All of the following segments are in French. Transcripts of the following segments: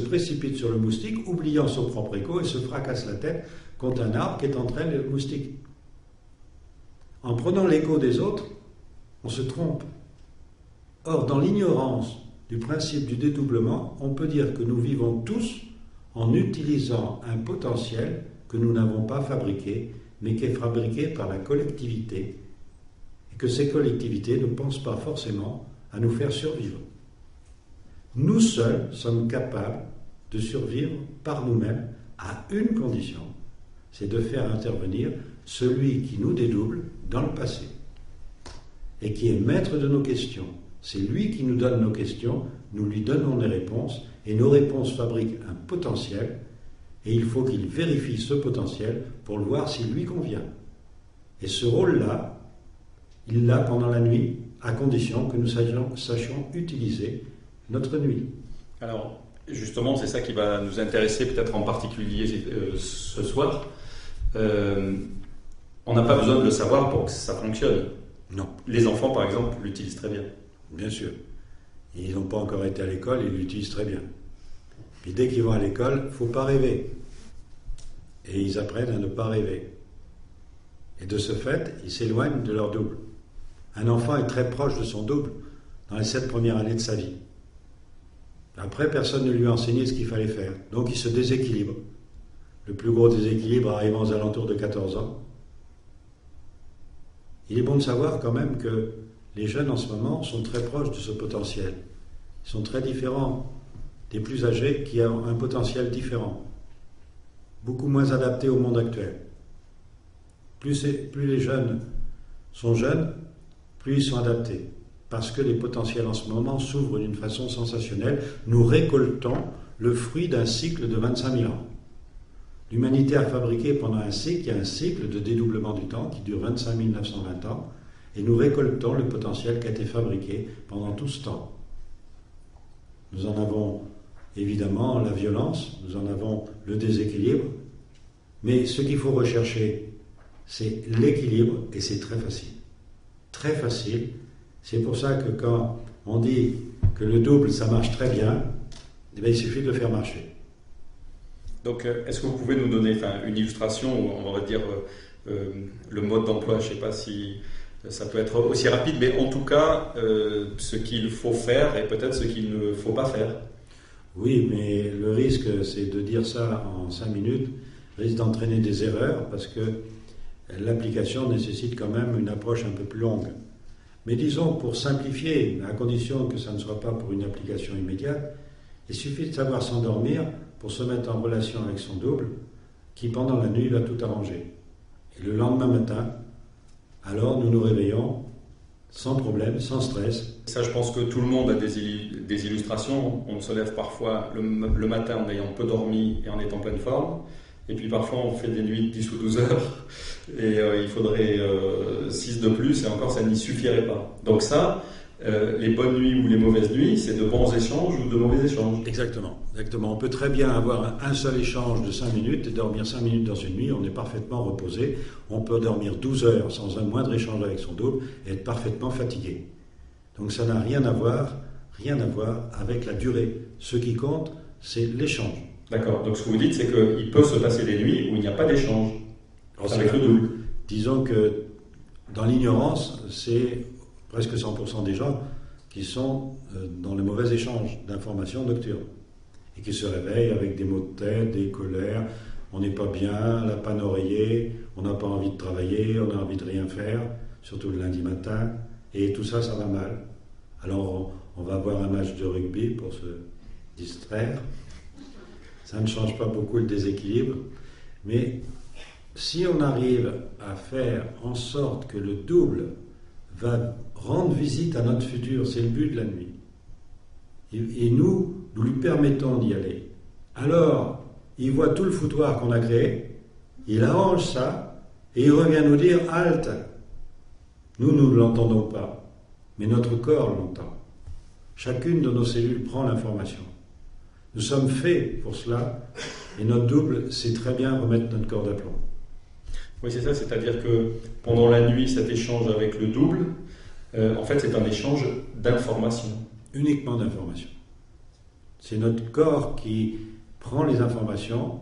précipite sur le moustique, oubliant son propre écho, et se fracasse la tête contre un arbre qui est en train de le moustique. En prenant l'écho des autres, on se trompe. Or, dans l'ignorance du principe du dédoublement, on peut dire que nous vivons tous en utilisant un potentiel que nous n'avons pas fabriqué, mais qui est fabriqué par la collectivité, et que ces collectivités ne pensent pas forcément à nous faire survivre. Nous seuls sommes capables de survivre par nous-mêmes à une condition, c'est de faire intervenir celui qui nous dédouble dans le passé et qui est maître de nos questions. C'est lui qui nous donne nos questions, nous lui donnons des réponses et nos réponses fabriquent un potentiel et il faut qu'il vérifie ce potentiel pour le voir s'il lui convient. Et ce rôle-là, il l'a pendant la nuit à condition que nous sachions utiliser notre nuit. Alors, justement, c'est ça qui va nous intéresser peut-être en particulier ce soir. On n'a pas besoin de le savoir pour que ça fonctionne. Non. Les enfants, par exemple, l'utilisent très bien. Bien sûr. Ils n'ont pas encore été à l'école, ils l'utilisent très bien. Puis dès qu'ils vont à l'école, il ne faut pas rêver. Et ils apprennent à ne pas rêver. Et de ce fait, ils s'éloignent de leur double. Un enfant est très proche de son double dans les 7 premières années de sa vie. Après, personne ne lui a enseigné ce qu'il fallait faire. Donc il se déséquilibre. Le plus gros déséquilibre arrivant aux alentours de 14 ans. Il est bon de savoir quand même que les jeunes en ce moment sont très proches de ce potentiel. Ils sont très différents des plus âgés qui ont un potentiel différent, beaucoup moins adapté au monde actuel. Plus les jeunes sont jeunes, plus ils sont adaptés. Parce que les potentiels en ce moment s'ouvrent d'une façon sensationnelle. Nous récoltons le fruit d'un cycle de 25 000 ans. L'humanité a fabriqué pendant un cycle, il y a un cycle de dédoublement du temps qui dure 25 920 ans, et nous récoltons le potentiel qui a été fabriqué pendant tout ce temps. Nous en avons évidemment la violence, nous en avons le déséquilibre, mais ce qu'il faut rechercher, c'est l'équilibre, et c'est très facile. Très facile. C'est pour ça que quand on dit que le double, ça marche très bien, eh bien, il suffit de le faire marcher. Donc, est-ce que vous pouvez nous donner une illustration, ou on va dire le mode d'emploi, je ne sais pas si ça peut être aussi rapide, mais en tout cas, ce qu'il faut faire et peut-être ce qu'il ne faut pas faire. Oui, mais le risque, c'est de dire ça en 5 minutes, risque d'entraîner des erreurs, parce que l'application nécessite quand même une approche un peu plus longue. Mais disons, pour simplifier, à condition que ça ne soit pas pour une application immédiate, il suffit de savoir s'endormir pour se mettre en relation avec son double, qui pendant la nuit va tout arranger. Et le lendemain matin, alors nous nous réveillons sans problème, sans stress. Ça, je pense que tout le monde a des illustrations. On se lève parfois le matin en ayant peu dormi et en étant en pleine forme. Et puis parfois on fait des nuits de 10 ou 12 heures et il faudrait 6 de plus et encore ça n'y suffirait pas. Donc ça, les bonnes nuits ou les mauvaises nuits, c'est de bons échanges ou de mauvais échanges. Exactement. On peut très bien avoir un seul échange de 5 minutes et dormir 5 minutes dans une nuit, on est parfaitement reposé. On peut dormir 12 heures sans un moindre échange avec son double et être parfaitement fatigué. Donc ça n'a rien à voir avec la durée. Ce qui compte, c'est l'échange. D'accord, donc ce que vous dites, c'est qu'il peut se passer des nuits où il n'y a pas d'échange avec le double. Disons que dans l'ignorance, c'est presque 100% des gens qui sont dans les mauvais échanges d'informations nocturnes et qui se réveillent avec des maux de tête, des colères, on n'est pas bien, la panne oreiller, on n'a pas envie de travailler, on a envie de rien faire, surtout le lundi matin, et tout ça, ça va mal. Alors on va voir un match de rugby pour se distraire. Ça ne change pas beaucoup le déséquilibre, mais si on arrive à faire en sorte que le double va rendre visite à notre futur, c'est le but de la nuit, et nous lui permettons d'y aller, alors il voit tout le foutoir qu'on a créé, il arrange ça, et il revient nous dire « halte ». Nous ne l'entendons pas, mais notre corps l'entend. Chacune de nos cellules prend l'information. Nous sommes faits pour cela, et notre double sait très bien remettre notre corps d'aplomb. Oui, c'est ça, c'est-à-dire que pendant la nuit, cet échange avec le double, en fait, c'est un échange d'informations. Uniquement d'informations. C'est notre corps qui prend les informations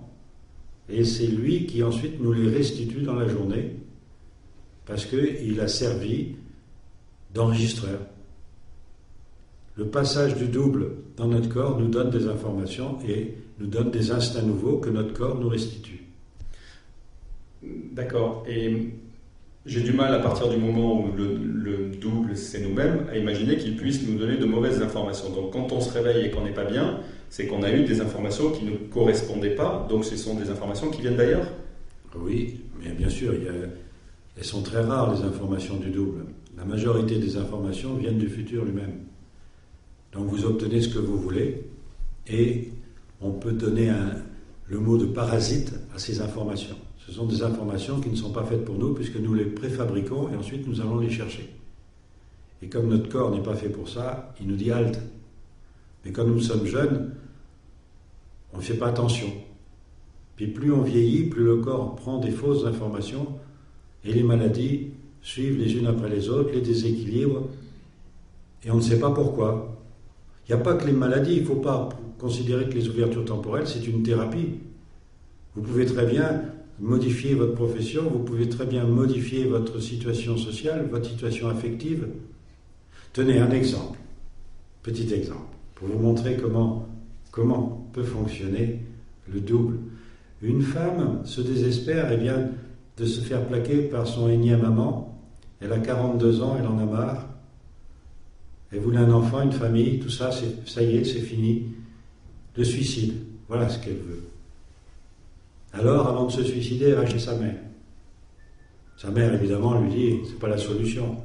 et c'est lui qui ensuite nous les restitue dans la journée parce qu'il a servi d'enregistreur. Le passage du double dans notre corps nous donne des informations et nous donne des instincts nouveaux que notre corps nous restitue. D'accord. Et j'ai du mal, à partir du moment où le double, c'est nous-mêmes, à imaginer qu'il puisse nous donner de mauvaises informations. Donc quand on se réveille et qu'on n'est pas bien, c'est qu'on a eu des informations qui ne correspondaient pas, donc ce sont des informations qui viennent d'ailleurs? Oui, mais bien sûr, elles sont très rares, les informations du double. La majorité des informations viennent du futur lui-même. Donc vous obtenez ce que vous voulez, et on peut donner le mot de parasite à ces informations. Ce sont des informations qui ne sont pas faites pour nous, puisque nous les préfabriquons, et ensuite nous allons les chercher. Et comme notre corps n'est pas fait pour ça, il nous dit halte. Mais quand nous sommes jeunes, on ne fait pas attention. Puis plus on vieillit, plus le corps prend des fausses informations, et les maladies suivent les unes après les autres, les déséquilibres, et on ne sait pas pourquoi. Il n'y a pas que les maladies, il ne faut pas considérer que les ouvertures temporelles, c'est une thérapie. Vous pouvez très bien modifier votre profession, vous pouvez très bien modifier votre situation sociale, votre situation affective. Tenez un exemple, petit exemple, pour vous montrer comment peut fonctionner le double. Une femme se désespère et vient de se faire plaquer par son énième amant. Elle a 42 ans, elle en a marre. Elle voulait un enfant, une famille, tout ça, ça y est, c'est fini. Le suicide, voilà ce qu'elle veut. Alors, avant de se suicider, elle va chez sa mère. Sa mère, évidemment, lui dit, c'est pas la solution.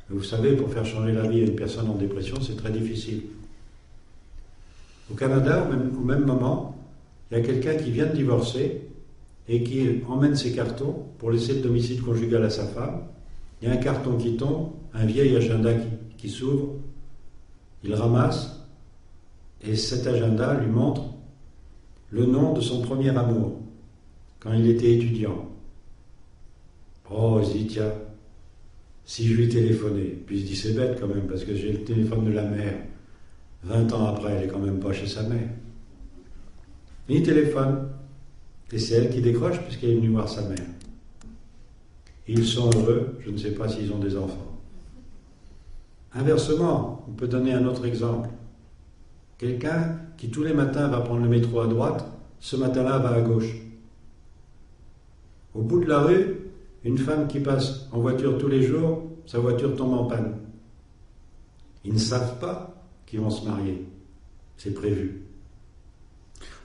Mais vous savez, pour faire changer la vie à une personne en dépression, c'est très difficile. Au Canada, au même moment, il y a quelqu'un qui vient de divorcer et qui emmène ses cartons pour laisser le domicile conjugal à sa femme. Il y a un carton qui tombe, un vieil agenda qui s'ouvre, il ramasse, et cet agenda lui montre le nom de son premier amour, quand il était étudiant. Oh, il se dit, tiens, si je lui téléphonais, puis il se dit, c'est bête quand même, parce que j'ai le téléphone de la mère. 20 ans après, elle n'est quand même pas chez sa mère. Il téléphone, et c'est elle qui décroche, puisqu'elle est venue voir sa mère. Ils sont heureux, je ne sais pas s'ils ont des enfants. Inversement, on peut donner un autre exemple. Quelqu'un qui tous les matins va prendre le métro à droite, ce matin-là va à gauche. Au bout de la rue, une femme qui passe en voiture tous les jours, sa voiture tombe en panne. Ils ne savent pas qu'ils vont se marier. C'est prévu.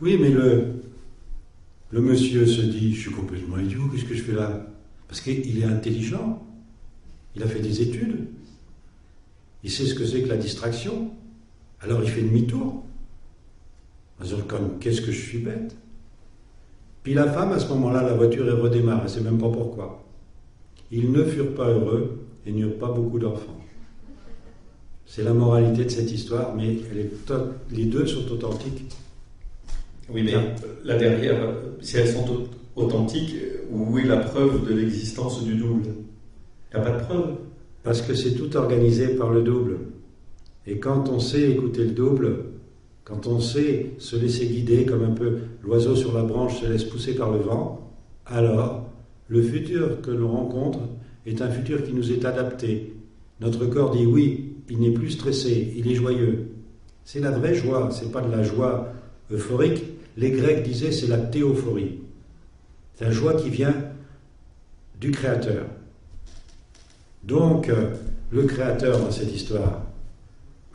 Oui, mais le monsieur se dit, je suis complètement idiot, qu'est-ce que je fais là? Parce qu'il est intelligent, il a fait des études, il sait ce que c'est que la distraction, alors il fait demi-tour. Comme, qu'est-ce que je suis bête? Puis la femme, à ce moment-là, la voiture, elle redémarre, elle ne sait même pas pourquoi. Ils ne furent pas heureux et n'eurent pas beaucoup d'enfants. C'est la moralité de cette histoire, mais les deux sont authentiques. Oui, mais là derrière, si elles sont authentiques, où est la preuve de l'existence du double? Il n'y a pas de preuve. Parce que c'est tout organisé par le double. Et quand on sait écouter le double, quand on sait se laisser guider comme un peu l'oiseau sur la branche se laisse pousser par le vent, alors le futur que l'on rencontre est un futur qui nous est adapté. Notre corps dit oui, il n'est plus stressé, il est joyeux. C'est la vraie joie, c'est pas de la joie euphorique. Les Grecs disaient c'est la théophorie. C'est la joie qui vient du Créateur. Donc, le Créateur dans cette histoire,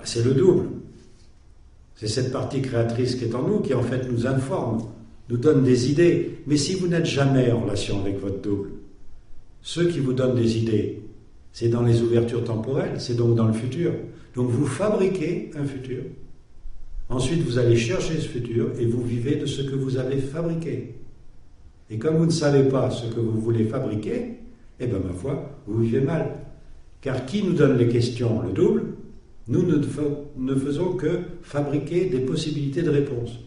c'est le double. C'est cette partie créatrice qui est en nous, qui en fait nous informe, nous donne des idées. Mais si vous n'êtes jamais en relation avec votre double, ceux qui vous donnent des idées, c'est dans les ouvertures temporelles, c'est donc dans le futur. Donc vous fabriquez un futur. Ensuite, vous allez chercher ce futur et vous vivez de ce que vous avez fabriqué. Et comme vous ne savez pas ce que vous voulez fabriquer, eh bien, ma foi, vous vivez mal. Car qui nous donne les questions? Le double. Nous ne faisons que fabriquer des possibilités de réponse.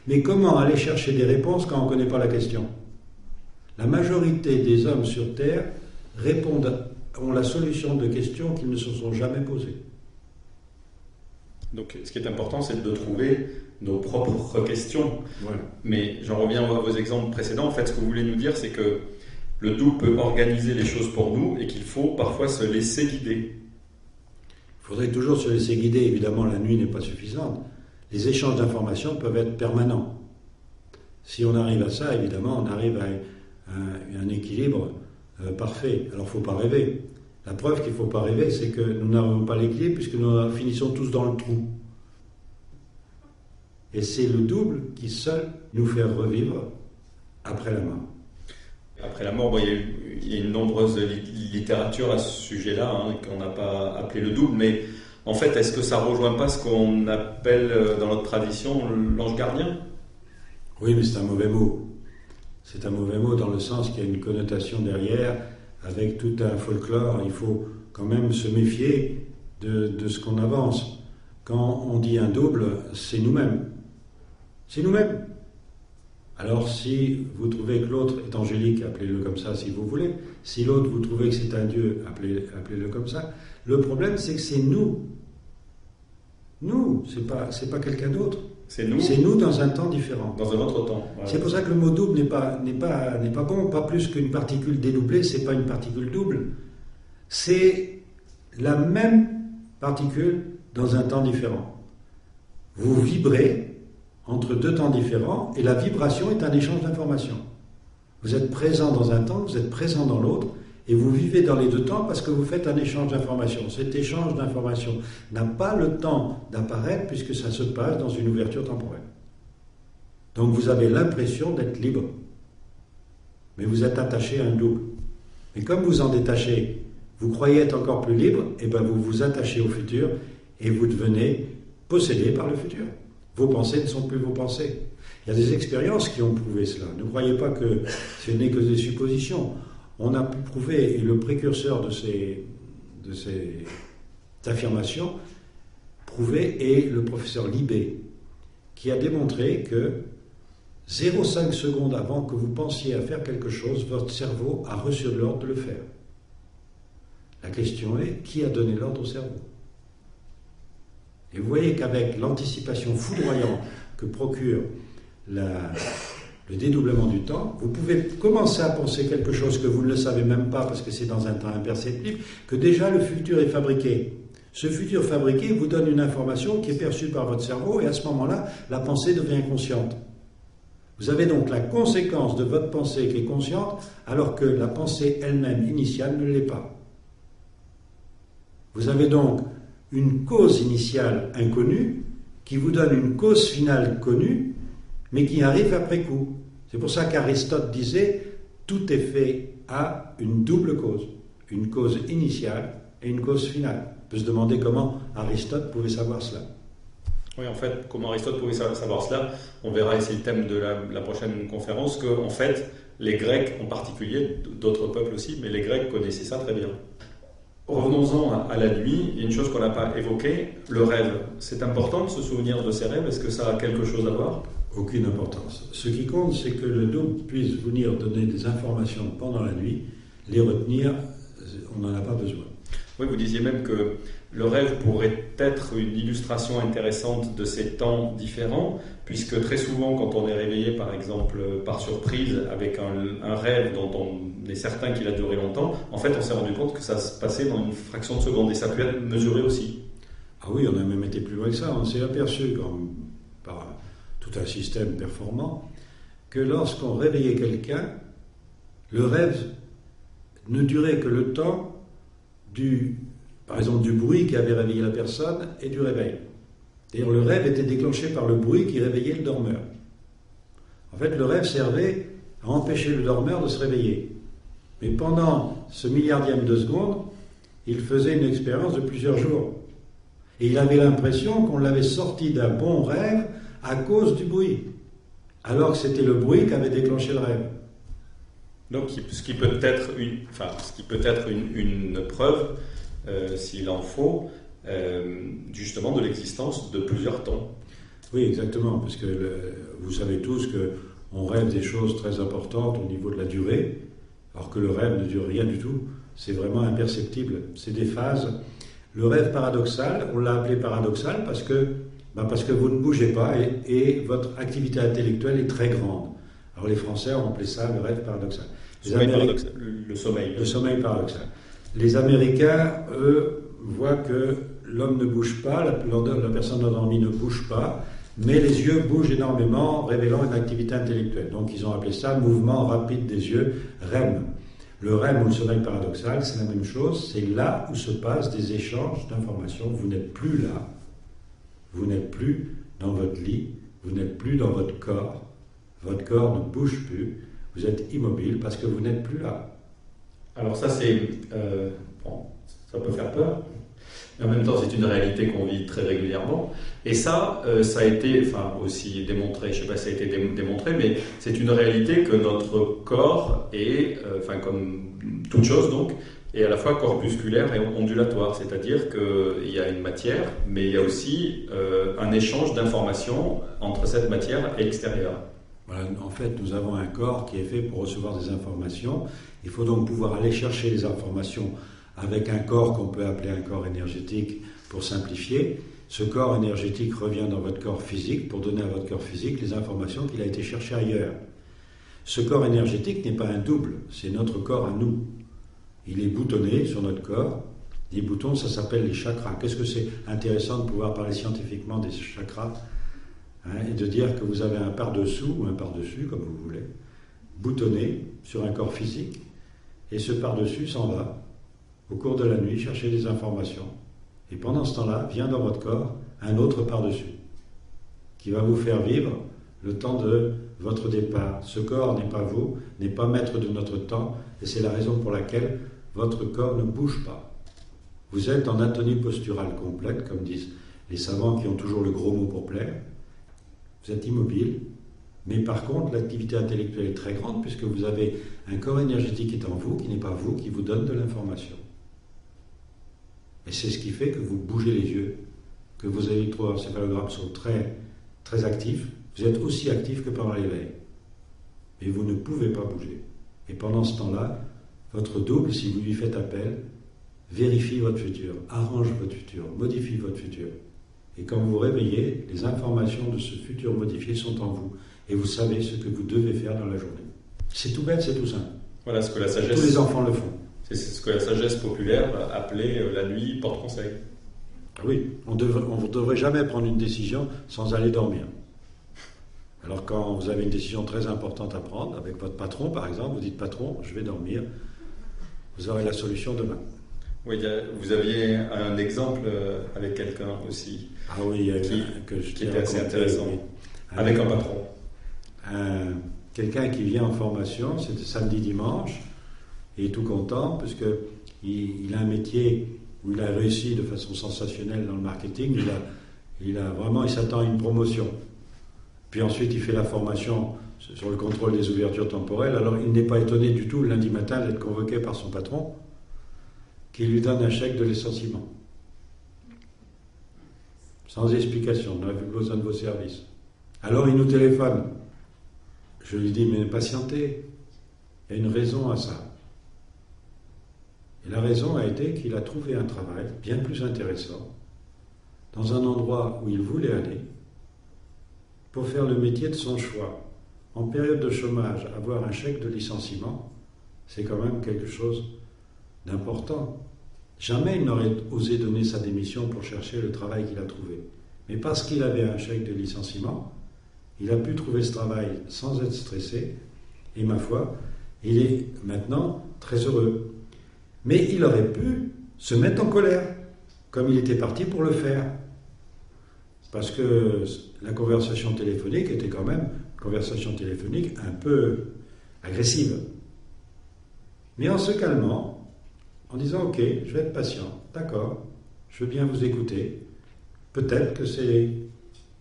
Mais comment aller chercher des réponses quand on ne connaît pas la question? La majorité des hommes sur Terre ont la solution de questions qu'ils ne se sont jamais posées. Donc ce qui est important, c'est de trouver nos propres questions. Voilà. Mais j'en reviens à vos exemples précédents. En fait, ce que vous voulez nous dire, c'est que le double peut organiser les choses pour nous et qu'il faut parfois se laisser guider. Il faudrait toujours se laisser guider. Évidemment, la nuit n'est pas suffisante. Les échanges d'informations peuvent être permanents. Si on arrive à ça, évidemment, on arrive à un équilibre parfait. Alors, il ne faut pas rêver. La preuve qu'il ne faut pas rêver, c'est que nous n'avons pas l'équilibre puisque nous finissons tous dans le trou. Et c'est le double qui seul nous fait revivre après la mort. Après la mort, bon, il y a une nombreuse littérature à ce sujet-là, hein, qu'on n'a pas appelé le double, mais en fait, est-ce que ça ne rejoint pas ce qu'on appelle dans notre tradition l'ange gardien ? Oui, mais c'est un mauvais mot. C'est un mauvais mot dans le sens qu'il y a une connotation derrière, avec tout un folklore. Il faut quand même se méfier de ce qu'on avance. Quand on dit un double, c'est nous-mêmes. C'est nous-mêmes. Alors si vous trouvez que l'autre est angélique, appelez-le comme ça si vous voulez. Si l'autre, vous trouvez que c'est un dieu, appelez-le comme ça. Le problème, c'est que c'est nous. Nous, c'est pas quelqu'un d'autre. C'est nous. C'est nous dans un temps différent. Dans un autre temps. Voilà. C'est pour ça que le mot double n'est pas bon. Pas plus qu'une particule dédoublée, c'est pas une particule double. C'est la même particule dans un temps différent. Vous vibrez entre deux temps différents et la vibration est un échange d'informations. Vous êtes présent dans un temps, vous êtes présent dans l'autre et vous vivez dans les deux temps parce que vous faites un échange d'informations. Cet échange d'informations n'a pas le temps d'apparaître puisque ça se passe dans une ouverture temporelle. Donc vous avez l'impression d'être libre, mais vous êtes attaché à un double. Et comme vous en détachez, vous croyez être encore plus libre, et bien vous vous attachez au futur et vous devenez possédé par le futur. Vos pensées ne sont plus vos pensées. Il y a des expériences qui ont prouvé cela. Ne croyez pas que ce n'est que des suppositions. On a pu prouver, et le précurseur de ces affirmations prouvées est le professeur Libé, qui a démontré que 0,5 secondes avant que vous pensiez à faire quelque chose, votre cerveau a reçu l'ordre de le faire. La question est, qui a donné l'ordre au cerveau ? Et vous voyez qu'avec l'anticipation foudroyante que procure le dédoublement du temps, vous pouvez commencer à penser quelque chose que vous ne le savez même pas parce que c'est dans un temps imperceptible, que déjà le futur est fabriqué. Ce futur fabriqué vous donne une information qui est perçue par votre cerveau et à ce moment-là, la pensée devient consciente. Vous avez donc la conséquence de votre pensée qui est consciente alors que la pensée elle-même initiale ne l'est pas. Vous avez donc une cause initiale inconnue qui vous donne une cause finale connue, mais qui arrive après coup. C'est pour ça qu'Aristote disait « tout est fait à une double cause, une cause initiale et une cause finale ». On peut se demander comment Aristote pouvait savoir cela. Oui, en fait, comment Aristote pouvait savoir cela, on verra, et c'est le thème de la prochaine conférence, que en fait, les Grecs en particulier, d'autres peuples aussi, mais les Grecs connaissaient ça très bien. Revenons-en à la nuit. Il y a une chose qu'on n'a pas évoquée, le rêve. C'est important de se souvenir de ses rêves. Est-ce que ça a quelque chose à voir ? Aucune importance. Ce qui compte, c'est que le double puisse venir donner des informations pendant la nuit. Les retenir, on n'en a pas besoin. Oui, vous disiez même que le rêve pourrait être une illustration intéressante de ces temps différents, puisque très souvent, quand on est réveillé, par exemple, par surprise, avec un rêve dont on est certain qu'il a duré longtemps, en fait, on s'est rendu compte que ça se passait dans une fraction de seconde, et ça peut être mesuré aussi. Ah oui, on a même été plus loin que ça. On s'est aperçu, par tout un système performant, que lorsqu'on réveillait quelqu'un, le rêve ne durait que le temps par exemple, du bruit qui avait réveillé la personne et du réveil. D'ailleurs, le rêve était déclenché par le bruit qui réveillait le dormeur. En fait, le rêve servait à empêcher le dormeur de se réveiller. Mais pendant ce milliardième de seconde, il faisait une expérience de plusieurs jours. Et il avait l'impression qu'on l'avait sorti d'un bon rêve à cause du bruit, alors que c'était le bruit qui avait déclenché le rêve. Donc, ce qui peut être une preuve, s'il en faut, justement de l'existence de plusieurs temps. Oui, exactement, parce que vous savez tous qu'on rêve des choses très importantes au niveau de la durée, alors que le rêve ne dure rien du tout. C'est vraiment imperceptible. C'est des phases Le rêve paradoxal, on l'a appelé paradoxal parce que vous ne bougez pas et votre activité intellectuelle est très grande. Alors les Français ont appelé ça le rêve paradoxal. Le sommeil. Le sommeil paradoxal. Les Américains, eux, voient que l'homme ne bouge pas, la personne endormie ne bouge pas, mais les yeux bougent énormément, révélant une activité intellectuelle. Donc ils ont appelé ça mouvement rapide des yeux, REM. Le REM ou le sommeil paradoxal, c'est la même chose, c'est là où se passent des échanges d'informations. Vous n'êtes plus là, vous n'êtes plus dans votre lit, vous n'êtes plus dans votre corps ne bouge plus, vous êtes immobile parce que vous n'êtes plus là. Alors ça c'est... ça peut faire peur. Mais en même temps, c'est une réalité qu'on vit très régulièrement. Et ça a été aussi démontré, je ne sais pas si ça a été démontré, mais c'est une réalité que notre corps est, comme toute chose donc, est à la fois corpusculaire et ondulatoire. C'est-à-dire qu'il y a une matière, mais il y a aussi un échange d'informations entre cette matière et l'extérieur. Voilà, en fait, nous avons un corps qui est fait pour recevoir des informations. Il faut donc pouvoir aller chercher les informations avec un corps qu'on peut appeler un corps énergétique pour simplifier. Ce corps énergétique revient dans votre corps physique pour donner à votre corps physique les informations qu'il a été chercher ailleurs. Ce corps énergétique n'est pas un double, c'est notre corps à nous. Il est boutonné sur notre corps. Les boutons, ça s'appelle les chakras. Qu'est-ce que c'est intéressant de pouvoir parler scientifiquement des chakras, et de dire que vous avez un par-dessous ou un par-dessus, comme vous voulez, boutonné sur un corps physique, et ce par-dessus s'en va au cours de la nuit chercher des informations. Et pendant ce temps-là, vient dans votre corps un autre par-dessus qui va vous faire vivre le temps de votre départ. Ce corps n'est pas vous, n'est pas maître de notre temps, et c'est la raison pour laquelle votre corps ne bouge pas. Vous êtes en atonie posturale complète, comme disent les savants qui ont toujours le gros mot pour plaire. Vous êtes immobile, mais par contre, l'activité intellectuelle est très grande puisque vous avez un corps énergétique qui est en vous, qui n'est pas vous, qui vous donne de l'information. Et c'est ce qui fait que vous bougez les yeux, que vos électroencéphalogrammes sont très, très actifs. Vous êtes aussi actif que pendant l'éveil. Mais vous ne pouvez pas bouger. Et pendant ce temps-là, votre double, si vous lui faites appel, vérifie votre futur, arrange votre futur, modifie votre futur. Et quand vous vous réveillez, les informations de ce futur modifié sont en vous. Et vous savez ce que vous devez faire dans la journée. C'est tout bête, c'est tout simple. Voilà ce que la sagesse... Tous les enfants le font. C'est ce que la sagesse populaire appelait la nuit porte-conseil. Oui, on ne devrait jamais prendre une décision sans aller dormir. Alors quand vous avez une décision très importante à prendre, avec votre patron par exemple, vous dites « Patron, je vais dormir », vous aurez la solution demain. Oui, vous aviez un exemple avec quelqu'un aussi qui était assez intéressant, oui. Avec un patron. Quelqu'un qui vient en formation, c'était samedi-dimanche, et tout content, parce qu'il a un métier où il a réussi de façon sensationnelle dans le marketing, il s'attend à une promotion. Puis ensuite, il fait la formation sur le contrôle des ouvertures temporelles, alors il n'est pas étonné du tout, le lundi matin, d'être convoqué par son patron, qui lui donne un chèque de licenciement. Sans explication, on n'a plus besoin de vos services. Alors il nous téléphone. Je lui dis, mais patientez, il y a une raison à ça. Et la raison a été qu'il a trouvé un travail bien plus intéressant, dans un endroit où il voulait aller, pour faire le métier de son choix. En période de chômage, avoir un chèque de licenciement, c'est quand même quelque chose d'important. Jamais il n'aurait osé donner sa démission pour chercher le travail qu'il a trouvé. Mais parce qu'il avait un chèque de licenciement, il a pu trouver ce travail sans être stressé, et ma foi, il est maintenant très heureux. Mais il aurait pu se mettre en colère, comme il était parti pour le faire. Parce que la conversation téléphonique était quand même une conversation téléphonique un peu agressive. Mais en se calmant, en disant « Ok, je vais être patient, d'accord, je veux bien vous écouter, peut-être que c'est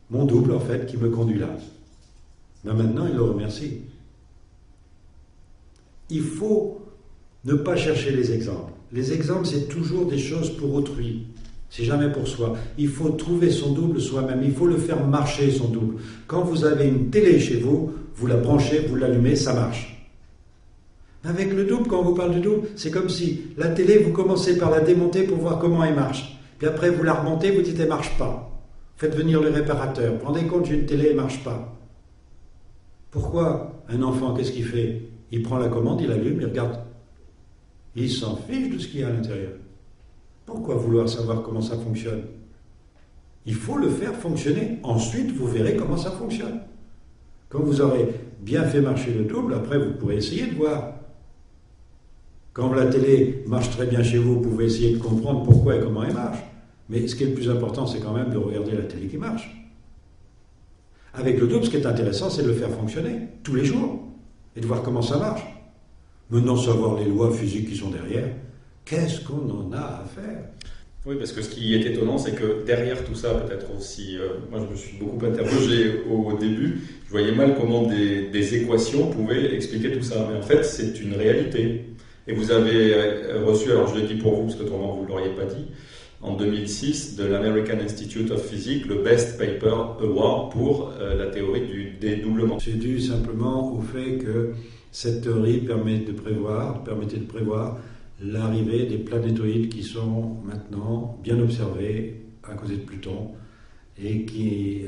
mon double en fait qui me conduit là. » Mais maintenant, il le remercie. Il faut ne pas chercher les exemples. Les exemples, c'est toujours des choses pour autrui. C'est jamais pour soi. Il faut trouver son double soi-même. Il faut le faire marcher, son double. Quand vous avez une télé chez vous, vous la branchez, vous l'allumez, ça marche. Avec le double, quand on vous parle du double, c'est comme si la télé, vous commencez par la démonter pour voir comment elle marche. Puis après, vous la remontez, vous dites, elle ne marche pas. Faites venir le réparateur. Rendez compte, j'ai une télé, elle ne marche pas. Pourquoi un enfant, qu'est-ce qu'il fait? Il prend la commande, il allume, il regarde. Il s'en fiche de ce qu'il y a à l'intérieur. Pourquoi vouloir savoir comment ça fonctionne? Il faut le faire fonctionner. Ensuite, vous verrez comment ça fonctionne. Quand vous aurez bien fait marcher le double, après, vous pourrez essayer de voir. Quand la télé marche très bien chez vous, vous pouvez essayer de comprendre pourquoi et comment elle marche. Mais ce qui est le plus important, c'est quand même de regarder la télé qui marche. Avec le double, ce qui est intéressant, c'est de le faire fonctionner tous les jours et de voir comment ça marche. Maintenant, savoir les lois physiques qui sont derrière, qu'est-ce qu'on en a à faire? Oui, parce que ce qui est étonnant, c'est que derrière tout ça, peut-être aussi, moi je me suis beaucoup interrogé au début, je voyais mal comment des équations pouvaient expliquer tout ça. Mais en fait, c'est une réalité. Et vous avez reçu, alors je le dis pour vous, parce que autrement vous ne l'auriez pas dit, en 2006, de l'American Institute of Physics, le Best Paper Award pour la théorie du dédoublement. C'est dû simplement au fait que cette théorie permettait de prévoir l'arrivée des planétoïdes qui sont maintenant bien observés à côté de Pluton et qui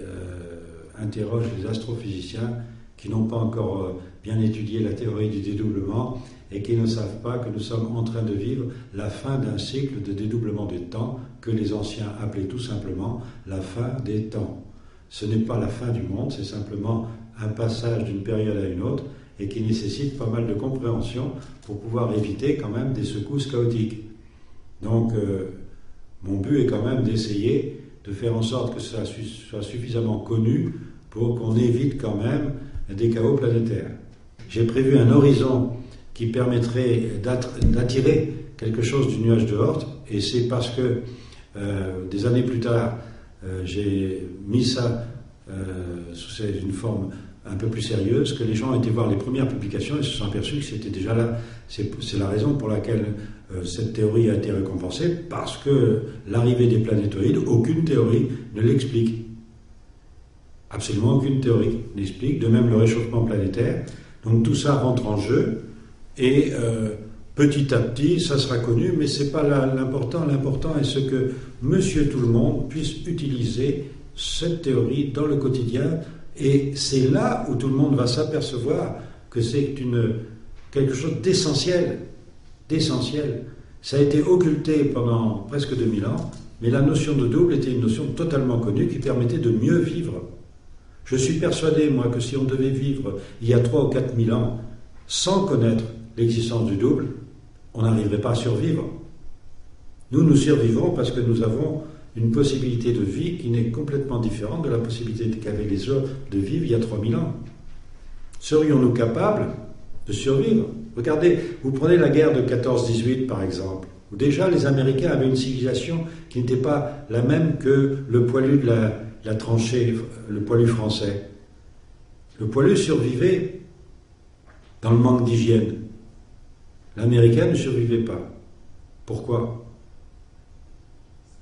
interrogent les astrophysiciens qui n'ont pas encore bien étudié la théorie du dédoublement et qui ne savent pas que nous sommes en train de vivre la fin d'un cycle de dédoublement des temps que les anciens appelaient tout simplement la fin des temps. Ce n'est pas la fin du monde, c'est simplement un passage d'une période à une autre et qui nécessite pas mal de compréhension pour pouvoir éviter quand même des secousses chaotiques. Donc, mon but est quand même d'essayer de faire en sorte que ça soit suffisamment connu pour qu'on évite quand même des chaos planétaires. J'ai prévu un horizon qui permettrait d'attirer quelque chose du nuage de Oort, et c'est parce que des années plus tard, j'ai mis ça sous une forme un peu plus sérieuse, que les gens ont été voir les premières publications et se sont aperçus que c'était déjà là. C'est la raison pour laquelle cette théorie a été récompensée, parce que l'arrivée des planétoïdes, aucune théorie ne l'explique. Absolument aucune théorie n'explique, de même le réchauffement planétaire. Donc tout ça rentre en jeu, et petit à petit, ça sera connu, mais ce n'est pas l'important. L'important est ce que Monsieur Tout-le-Monde puisse utiliser cette théorie dans le quotidien. Et c'est là où tout le monde va s'apercevoir que c'est quelque chose d'essentiel. Ça a été occulté pendant presque 2000 ans, mais la notion de double était une notion totalement connue qui permettait de mieux vivre. Je suis persuadé, moi, que si on devait vivre il y a 3 ou 4 000 ans sans connaître l'existence du double, on n'arriverait pas à survivre. Nous survivons parce que nous avons une possibilité de vie qui n'est complètement différente de la possibilité qu'avaient les hommes de vivre il y a 3000 ans. Serions-nous capables de survivre? Regardez, vous prenez la guerre de 14-18 par exemple, où déjà les Américains avaient une civilisation qui n'était pas la même que le poilu de la tranchée, le poilu français. Le poilu survivait dans le manque d'hygiène. L'Américain ne survivait pas. Pourquoi?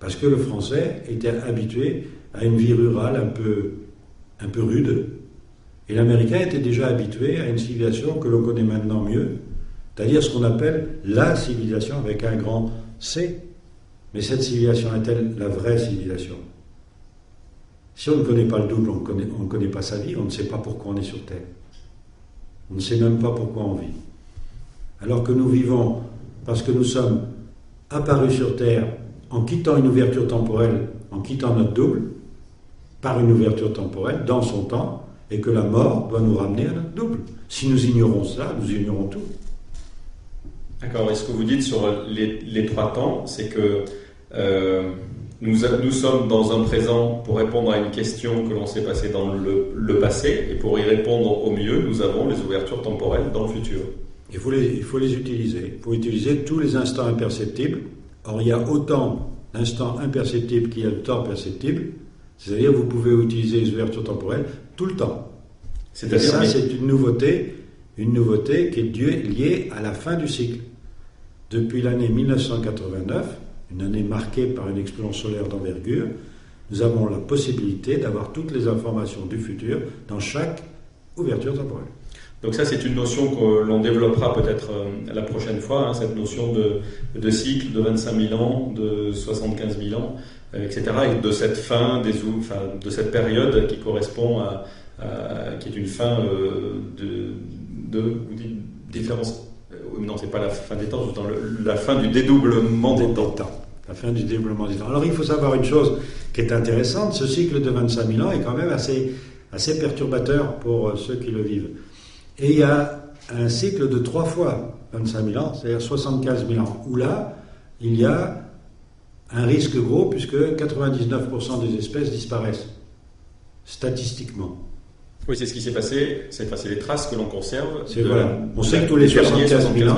Parce que le Français était habitué à une vie rurale un peu rude, et l'Américain était déjà habitué à une civilisation que l'on connaît maintenant mieux, c'est-à-dire ce qu'on appelle la civilisation avec un grand C. Mais cette civilisation est-elle la vraie civilisation? Si on ne connaît pas le double, on ne connaît pas sa vie, on ne sait pas pourquoi on est sur Terre. On ne sait même pas pourquoi on vit. Alors que nous vivons parce que nous sommes apparus sur Terre en quittant une ouverture temporelle, en quittant notre double, par une ouverture temporelle, dans son temps, et que la mort doit nous ramener à notre double. Si nous ignorons ça, nous ignorons tout. D'accord, et ce que vous dites sur les 3 temps, c'est que nous sommes dans un présent pour répondre à une question que l'on s'est passée dans le passé, et pour y répondre au mieux, nous avons les ouvertures temporelles dans le futur. Il faut les utiliser. Il faut utiliser tous les instants imperceptibles. Or, il y a autant d'instants imperceptibles qu'il y a de temps perceptible. C'est-à-dire que vous pouvez utiliser les ouvertures temporelles tout le temps. Et ça, c'est une nouveauté qui est liée à la fin du cycle. Depuis l'année 1989, une année marquée par une explosion solaire d'envergure, nous avons la possibilité d'avoir toutes les informations du futur dans chaque ouverture temporelle. Donc ça, c'est une notion que l'on développera peut-être la prochaine fois, hein, cette notion de cycle de 25 000 ans, de 75 000 ans, etc. Et de cette fin, de cette période qui correspond qui est une fin vous dites, différence. Non, c'est pas la fin des temps, c'est dans la fin du dédoublement des temps. La fin du dédoublement des temps. Alors il faut savoir une chose qui est intéressante, ce cycle de 25 000 ans est quand même assez perturbateur pour ceux qui le vivent. Et il y a un cycle de 3 fois 25 000 ans, c'est-à-dire 75 000 ans, où là, il y a un risque gros puisque 99% des espèces disparaissent, statistiquement. Oui, c'est ce qui s'est passé, c'est les traces que l'on conserve. On sait que tous les 75 000 ans,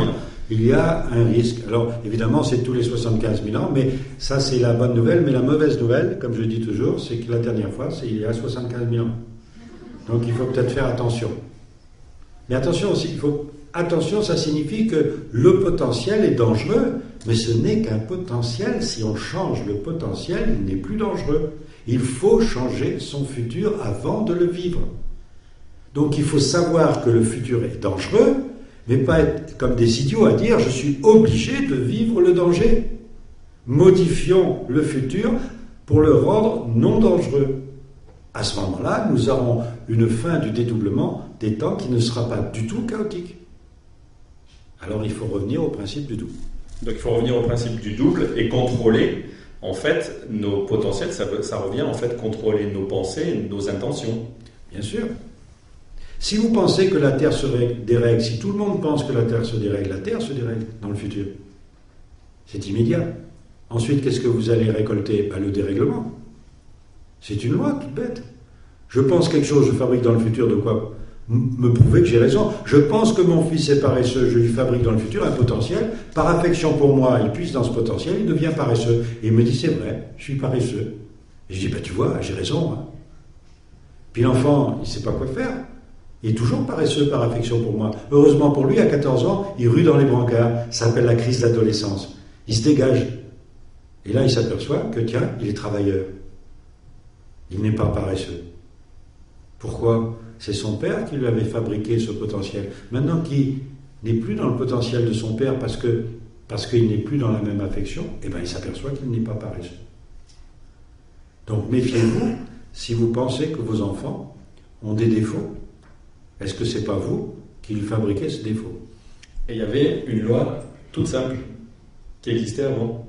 il y a un risque. Alors, évidemment, c'est tous les 75 000 ans, mais ça, c'est la bonne nouvelle. Mais la mauvaise nouvelle, comme je dis toujours, c'est que la dernière fois, c'est il y a 75 000 ans. Donc, il faut peut-être faire attention. Mais attention aussi, attention, ça signifie que le potentiel est dangereux, mais ce n'est qu'un potentiel. Si on change le potentiel, il n'est plus dangereux. Il faut changer son futur avant de le vivre. Donc il faut savoir que le futur est dangereux, mais pas être comme des idiots à dire « je suis obligé de vivre le danger ». Modifions le futur pour le rendre non dangereux. À ce moment-là, nous aurons une fin du dédoublement des temps qui ne sera pas du tout chaotique. Alors il faut revenir au principe du double. Donc il faut revenir au principe du double et contrôler en fait nos potentiels, ça revient en fait contrôler nos pensées, nos intentions. Bien sûr. Si vous pensez que la Terre se dérègle, si tout le monde pense que la Terre se dérègle dans le futur. C'est immédiat. Ensuite, qu'est-ce que vous allez récolter? Le dérèglement. C'est une loi toute bête. Je pense quelque chose, je fabrique dans le futur, de quoi me prouver que j'ai raison. Je pense que mon fils est paresseux, je lui fabrique dans le futur un potentiel. Par affection pour moi, il puise dans ce potentiel, il devient paresseux. Et il me dit, c'est vrai, je suis paresseux. Et je dis, tu vois, j'ai raison. Hein. Puis l'enfant, il ne sait pas quoi faire. Il est toujours paresseux par affection pour moi. Heureusement pour lui, à 14 ans, il rue dans les brancards. Ça s'appelle la crise d'adolescence. Il se dégage. Et là, il s'aperçoit que, tiens, il est travailleur. Il n'est pas paresseux. Pourquoi? C'est son père qui lui avait fabriqué ce potentiel. Maintenant qu'il n'est plus dans le potentiel de son père parce qu'il n'est plus dans la même affection, il s'aperçoit qu'il n'est pas paresseux. Donc méfiez-vous si vous pensez que vos enfants ont des défauts. Est-ce que ce n'est pas vous qui fabriquez ce défaut? Et il y avait une loi toute simple qui existait avant.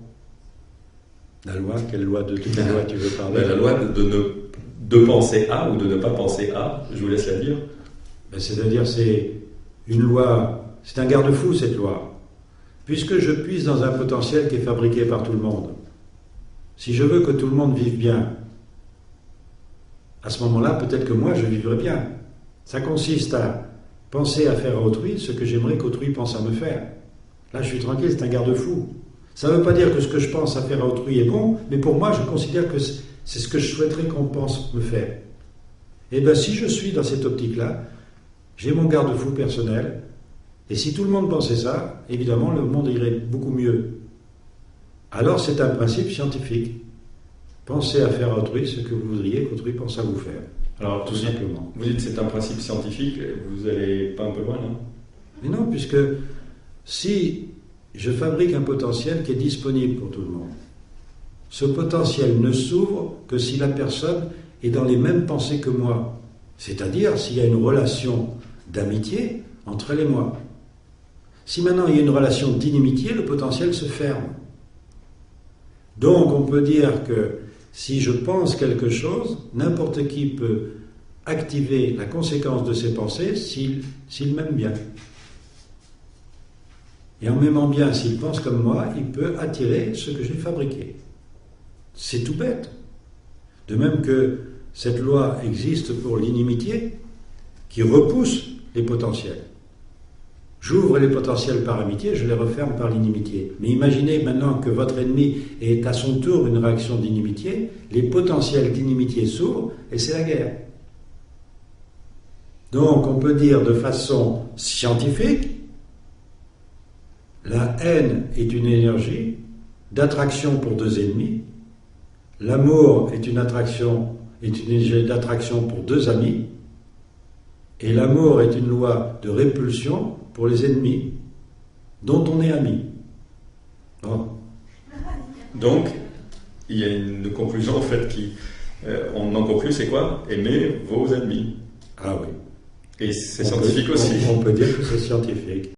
La loi? Quelle loi de toutes les lois tu veux parler? La loi de penser à ou de ne pas penser à, je vous laisse la dire. C'est-à-dire, c'est une loi, c'est un garde-fou cette loi. Puisque je puise dans un potentiel qui est fabriqué par tout le monde, si je veux que tout le monde vive bien, à ce moment-là, peut-être que moi, je vivrai bien. Ça consiste à penser à faire à autrui ce que j'aimerais qu'autrui pense à me faire. Là, je suis tranquille, c'est un garde-fou. Ça ne veut pas dire que ce que je pense à faire à autrui est bon, mais pour moi, je considère que c'est ce que je souhaiterais qu'on pense me faire. Et bien, si je suis dans cette optique-là, j'ai mon garde-fou personnel, et si tout le monde pensait ça, évidemment, le monde irait beaucoup mieux. Alors, c'est un principe scientifique. Pensez à faire à autrui ce que vous voudriez qu'autrui pense à vous faire. Alors, tout simplement. Vous dites que c'est un principe scientifique, vous n'allez pas un peu loin, non? Mais non, puisque si je fabrique un potentiel qui est disponible pour tout le monde, ce potentiel ne s'ouvre que si la personne est dans les mêmes pensées que moi. C'est-à-dire s'il y a une relation d'amitié entre elle et moi. Si maintenant il y a une relation d'inimitié, le potentiel se ferme. Donc on peut dire que si je pense quelque chose, n'importe qui peut activer la conséquence de ses pensées s'il m'aime bien. Et en m'aimant bien, s'il pense comme moi, il peut attirer ce que j'ai fabriqué. C'est tout bête. De même que cette loi existe pour l'inimitié, qui repousse les potentiels. J'ouvre les potentiels par amitié, je les referme par l'inimitié. Mais imaginez maintenant que votre ennemi est à son tour une réaction d'inimitié, les potentiels d'inimitié s'ouvrent et c'est la guerre. Donc on peut dire de façon scientifique, la haine est une énergie d'attraction pour deux ennemis, l'amour est une énergie d'attraction pour deux amis, Et l'amour est une loi de répulsion pour les ennemis dont on est ami. Bon. Donc, il y a une conclusion en fait on en conclut, c'est quoi? Aimez vos ennemis. Ah oui. Et c'est scientifique aussi. On peut dire que c'est scientifique.